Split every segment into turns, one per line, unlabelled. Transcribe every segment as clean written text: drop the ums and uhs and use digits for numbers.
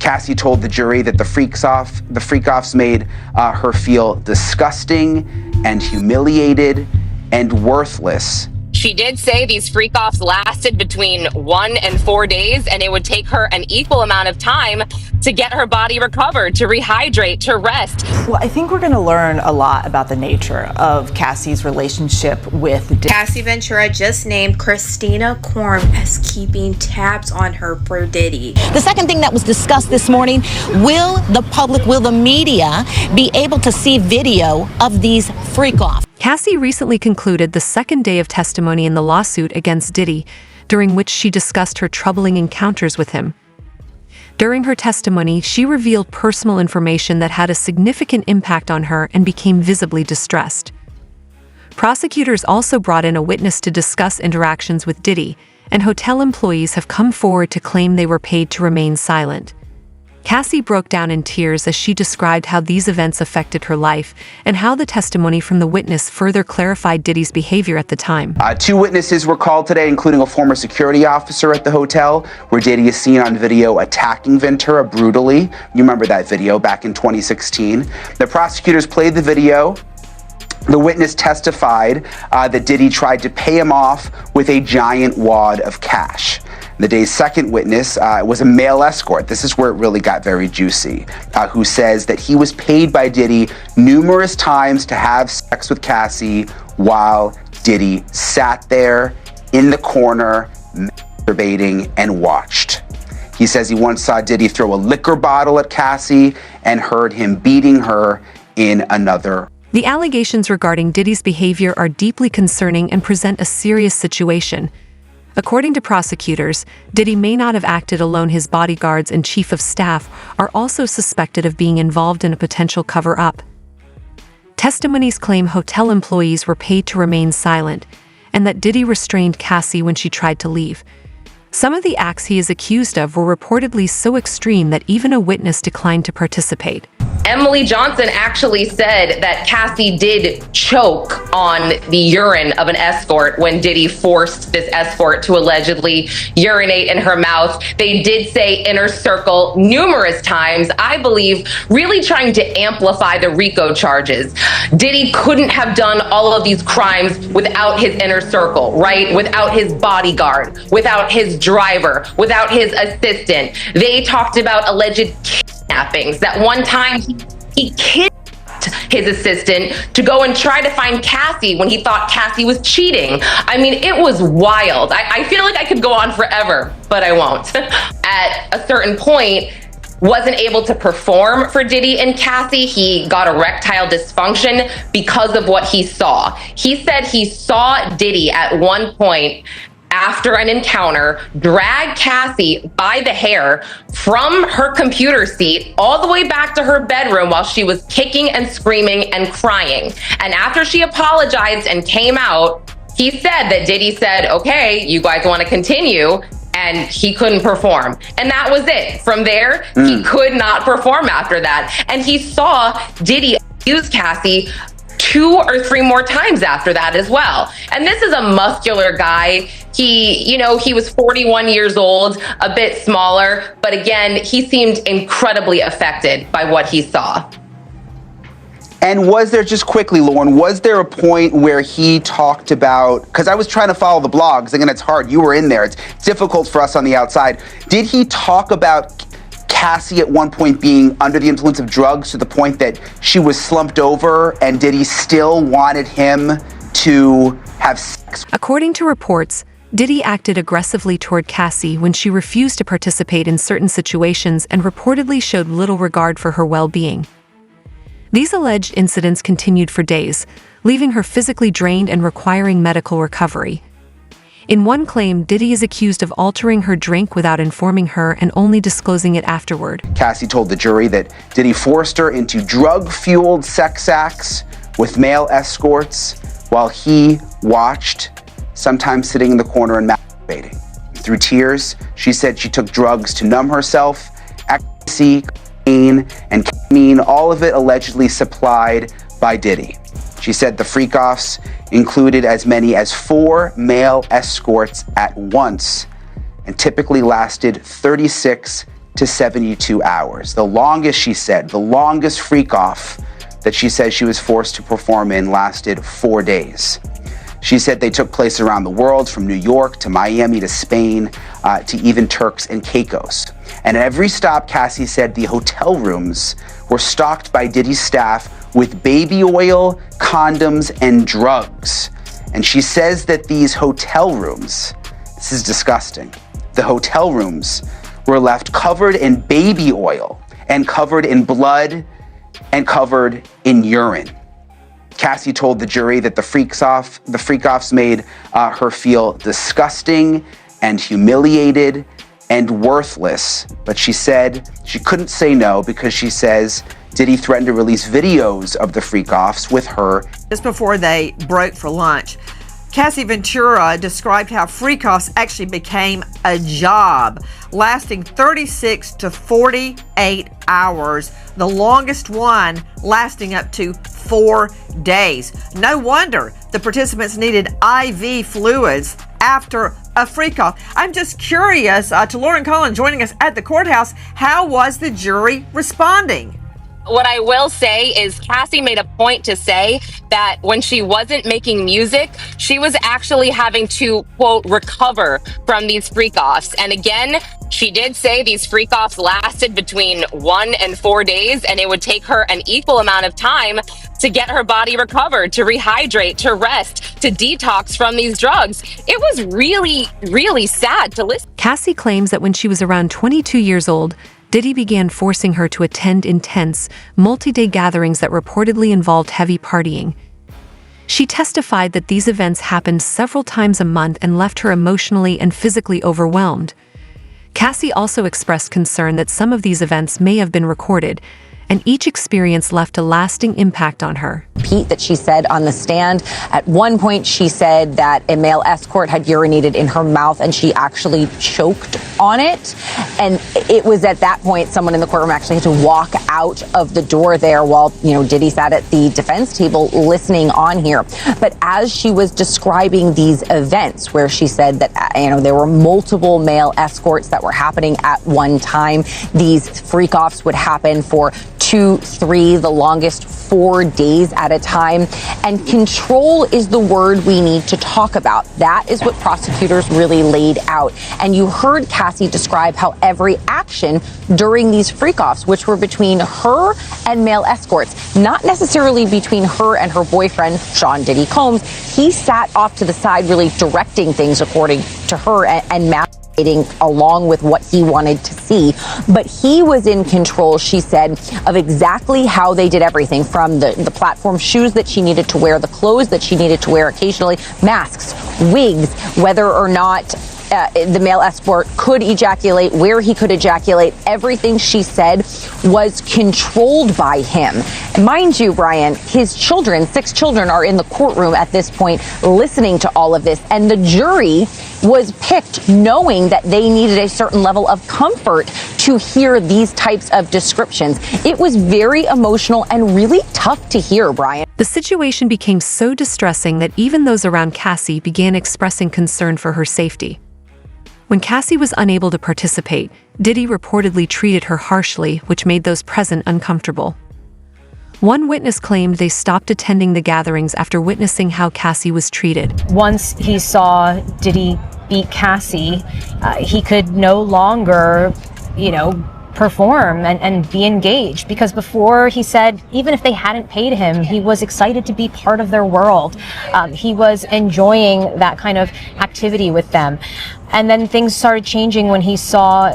Cassie told the jury that the freak-offs made her feel disgusting and humiliated and worthless.
She did say these freak-offs lasted between 1 and 4 days, and it would take her an equal amount of time to get her body recovered, to rehydrate, to rest.
Well, I think we're going to learn a lot about the nature of Cassie's relationship with Diddy.
Cassie Ventura just named Christina Korm as keeping tabs on her for Diddy.
The second thing that was discussed this morning, will the media be able to see video of these freak-offs?
Cassie recently concluded the second day of testimony in the lawsuit against Diddy, during which she discussed her troubling encounters with him. During her testimony, she revealed personal information that had a significant impact on her and became visibly distressed. Prosecutors also brought in a witness to discuss interactions with Diddy, and hotel employees have come forward to claim they were paid to remain silent. Cassie broke down in tears as she described how these events affected her life and how the testimony from the witness further clarified Diddy's behavior at the time.
2 witnesses were called today, including a former security officer at the hotel, where Diddy is seen on video attacking Ventura brutally. You remember that video back in 2016. The prosecutors played the video. The witness testified that Diddy tried to pay him off with a giant wad of cash. The day's second witness was a male escort. This is where it really got very juicy, who says that he was paid by Diddy numerous times to have sex with Cassie while Diddy sat there in the corner, masturbating and watched. He says he once saw Diddy throw a liquor bottle at Cassie and heard him beating her in another.
The allegations regarding Diddy's behavior are deeply concerning and present a serious situation. According to prosecutors, Diddy may not have acted alone. His bodyguards and chief of staff are also suspected of being involved in a potential cover-up. Testimonies claim hotel employees were paid to remain silent, and that Diddy restrained Cassie when she tried to leave. Some of the acts he is accused of were reportedly so extreme that even a witness declined to participate.
Emily Johnson actually said that Cassie did choke on the urine of an escort when Diddy forced this escort to allegedly urinate in her mouth. They did say inner circle numerous times, I believe, really trying to amplify the RICO charges. Diddy couldn't have done all of these crimes without his inner circle, right? Without his bodyguard, without his driver, without his assistant. They talked about alleged kidnappings. That one time he kidnapped his assistant to go and try to find Cassie when he thought Cassie was cheating. I mean, it was wild. I feel like I could go on forever, but I won't. At a certain point, wasn't able to perform for Diddy and Cassie. He got erectile dysfunction because of what he saw. He said he saw Diddy at one point after an encounter drag Cassie by the hair from her computer seat all the way back to her bedroom while she was kicking and screaming and crying. And after she apologized and came out, he said that Diddy said, okay, you guys want to continue? And he couldn't perform. And that was it. From there, he could not perform after that. And he saw Diddy abuse Cassie 2 or 3 more times after that as well. And this is a muscular guy. He was 41 years old, a bit smaller, but again, he seemed incredibly affected by what he saw.
And was there, just quickly, Lauren, was there a point where he talked about, because I was trying to follow the blogs, again, it's hard, you were in there, it's difficult for us on the outside. Did he talk about Cassie at one point being under the influence of drugs to the point that she was slumped over, and Diddy still wanted him to have sex?
According to reports, Diddy acted aggressively toward Cassie when she refused to participate in certain situations and reportedly showed little regard for her well-being. These alleged incidents continued for days, leaving her physically drained and requiring medical recovery. In one claim, Diddy is accused of altering her drink without informing her and only disclosing it afterward.
Cassie told the jury that Diddy forced her into drug-fueled sex acts with male escorts while he watched, sometimes sitting in the corner and masturbating. Through tears, she said she took drugs to numb herself, ecstasy, cocaine, and ketamine, all of it allegedly supplied by Diddy. She said the freak-offs included as many as 4 male escorts at once and typically lasted 36 to 72 hours. The longest, she said, the longest freak off that she says she was forced to perform in lasted 4 days. She said they took place around the world, from New York to Miami to Spain to even Turks and Caicos. And at every stop, Cassie said the hotel rooms were stocked by Diddy's staff with baby oil, condoms, and drugs. And she says that these hotel rooms, this is disgusting, the hotel rooms were left covered in baby oil and covered in blood and covered in urine. Cassie told the jury that the freak-offs made her feel disgusting and humiliated and worthless. But she said she couldn't say no because she says Diddy threatened to release videos of the freak-offs with her.
Just before they broke for lunch, Cassie Ventura described how freak-offs actually became a job, lasting 36 to 48 hours, the longest one lasting up to 4 days. No wonder the participants needed IV fluids after a freak-off. I'm just curious, to Lauren Cullen joining us at the courthouse, how was the jury responding?
What I will say is Cassie made a point to say that when she wasn't making music, she was actually having to, quote, recover from these freak-offs. And again, she did say these freak-offs lasted between 1 and 4 days, and it would take her an equal amount of time to get her body recovered, to rehydrate, to rest, to detox from these drugs. It was really, really sad to listen.
Cassie claims that when she was around 22 years old, Diddy began forcing her to attend intense, multi-day gatherings that reportedly involved heavy partying. She testified that these events happened several times a month and left her emotionally and physically overwhelmed. Cassie also expressed concern that some of these events may have been recorded, and each experience left a lasting impact on her.
Pete, that she said on the stand. At one point, she said that a male escort had urinated in her mouth and she actually choked on it. And it was at that point someone in the courtroom actually had to walk out of the door there while, Diddy sat at the defense table listening on here. But as she was describing these events where she said that, there were multiple male escorts that were happening at one time, these freak-offs would happen for 2, 3, the longest 4 days at a time. And control is the word we need to talk about. That is what prosecutors really laid out. And you heard Cassie describe how every action during these freak-offs, which were between her and male escorts, not necessarily between her and her boyfriend, Sean Diddy Combs, he sat off to the side really directing things according to her and along with what he wanted to see. But he was in control, she said, of exactly how they did everything, from the platform shoes that she needed to wear, the clothes that she needed to wear occasionally, masks, wigs, whether or not the male escort could ejaculate, where he could ejaculate. Everything, she said, was controlled by him. Mind you, Brian, his children, 6 children, are in the courtroom at this point listening to all of this, and the jury was picked knowing that they needed a certain level of comfort to hear these types of descriptions. It was very emotional and really tough to hear, Brian.
The situation became so distressing that even those around Cassie began expressing concern for her safety. When Cassie was unable to participate, Diddy reportedly treated her harshly, which made those present uncomfortable. One witness claimed they stopped attending the gatherings after witnessing how Cassie was treated.
Once he saw Diddy beat Cassie, he could no longer, perform and be engaged, because before he said even if they hadn't paid him, he was excited to be part of their world. He was enjoying that kind of activity with them. And then things started changing when he saw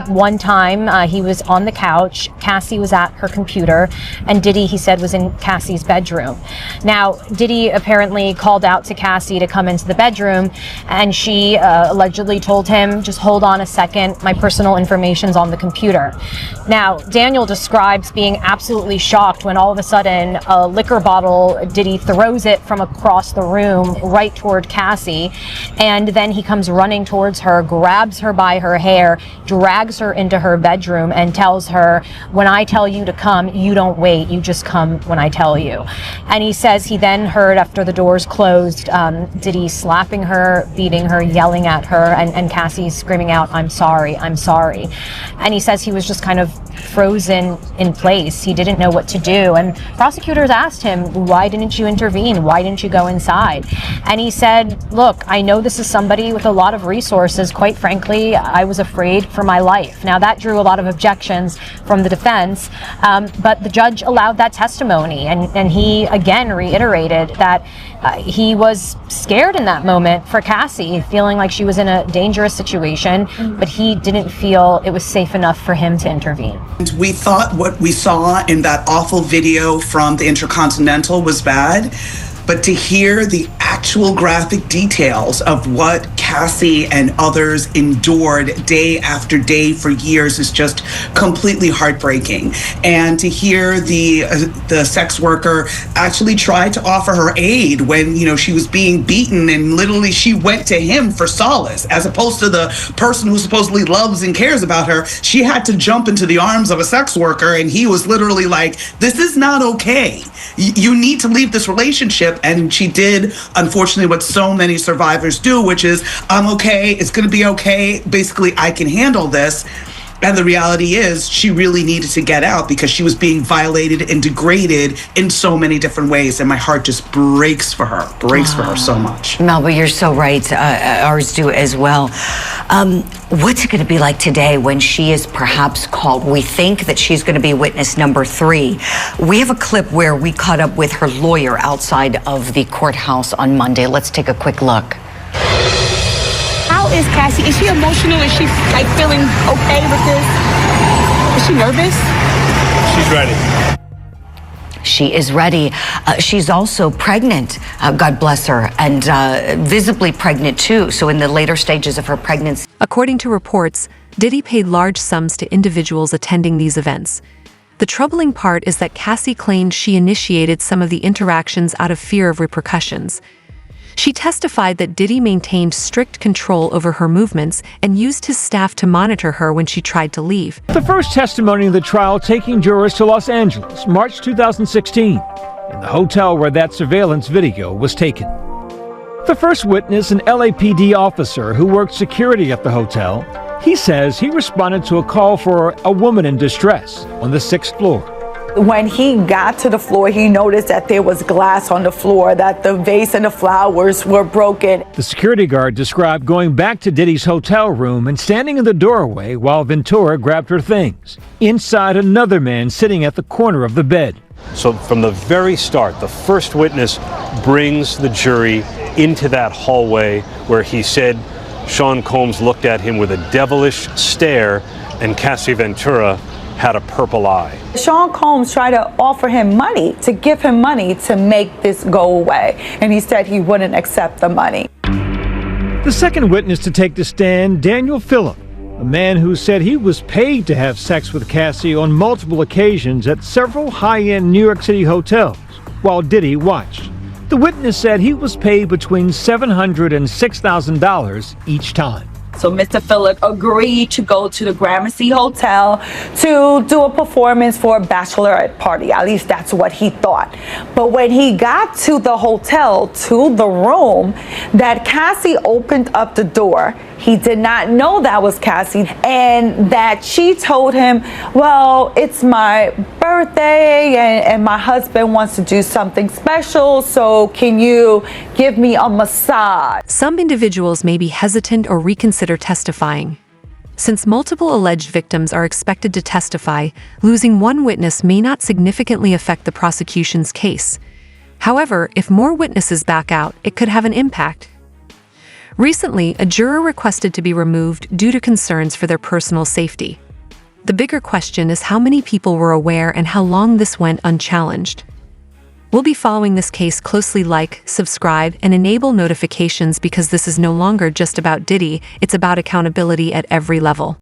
one time he was on the couch, Cassie was at her computer, and Diddy, he said, was in Cassie's bedroom. Now, Diddy apparently called out to Cassie to come into the bedroom, and she allegedly told him, just hold on a second, my personal information's on the computer. Now, Daniel describes being absolutely shocked when all of a sudden a liquor bottle, Diddy throws it from across the room right toward Cassie, and then he comes running towards her, grabs her by her hair, drags drags her into her bedroom and tells her, when I tell you to come, you don't wait, you just come when I tell you. And he says he then heard, after the doors closed, Diddy slapping her, beating her, yelling at her, and Cassie screaming out, I'm sorry, I'm sorry. And he says he was just kind of frozen in place. He didn't know what to do. And prosecutors asked him, why didn't you intervene? Why didn't you go inside? And he said, look, I know this is somebody with a lot of resources. Quite frankly, I was afraid for my life. Now, that drew a lot of objections from the defense, but the judge allowed that testimony. And he again reiterated that he was scared in that moment for Cassie, feeling like she was in a dangerous situation, but he didn't feel it was safe enough for him to intervene.
We thought what we saw in that awful video from the Intercontinental was bad, but to hear the actual graphic details of what Cassie and others endured day after day for years is just completely heartbreaking. And to hear the sex worker actually try to offer her aid when, you know, she was being beaten, and literally she went to him for solace, as opposed to the person who supposedly loves and cares about her. She had to jump into the arms of a sex worker, and he was literally like, this is not okay. You need to leave this relationship. And she did, unfortunately, what so many survivors do, which is, I'm okay, it's gonna be okay, basically I can handle this. And the reality is she really needed to get out because she was being violated and degraded in so many different ways. And my heart just breaks for her so much.
Melba, you're so right. Ours do as well. What's it going to be like today when she is perhaps called? We think that she's going to be witness number 3. We have a clip where we caught up with her lawyer outside of the courthouse on Monday. Let's take a quick look.
How is Cassie? Is she emotional? Is she like feeling okay with this? Is she nervous?
She's ready.
She is ready. She's also pregnant, God bless her, and visibly pregnant too. So in the later stages of her pregnancy.
According to reports, Diddy paid large sums to individuals attending these events. The troubling part is that Cassie claimed she initiated some of the interactions out of fear of repercussions. She testified that Diddy maintained strict control over her movements and used his staff to monitor her when she tried to leave.
The first testimony in the trial taking jurors to Los Angeles, March 2016, in the hotel where that surveillance video was taken. The first witness, an LAPD officer who worked security at the hotel, he says he responded to a call for a woman in distress on the 6th floor.
When he got to the floor, he noticed that there was glass on the floor, that the vase and the flowers were broken.
The security guard described going back to Diddy's hotel room and standing in the doorway while Ventura grabbed her things. Inside, another man sitting at the corner of the bed.
So from the very start, the first witness brings the jury into that hallway where he said Sean Combs looked at him with a devilish stare and Cassie Ventura had a purple eye.
Sean Combs tried to offer him money, to give him money to make this go away, and he said he wouldn't accept the money.
The second witness to take the stand, Daniel Phillip, a man who said he was paid to have sex with Cassie on multiple occasions at several high-end New York City hotels, while Diddy watched. The witness said he was paid between $700 and $6,000 each time.
So Mr. Phillip agreed to go to the Gramercy Hotel to do a performance for a bachelorette party. At least that's what he thought. But when he got to the hotel, to the room, that Cassie opened up the door. He did not know that was Cassie, and that she told him, well, it's my birthday and my husband wants to do something special, so can you give me a massage?
Some individuals may be hesitant or reconsider testifying. Since multiple alleged victims are expected to testify, losing one witness may not significantly affect the prosecution's case. However, if more witnesses back out, it could have an impact. Recently, a juror requested to be removed due to concerns for their personal safety. The bigger question is how many people were aware and how long this went unchallenged. We'll be following this case closely. Like, subscribe, and enable notifications because this is no longer just about Diddy, it's about accountability at every level.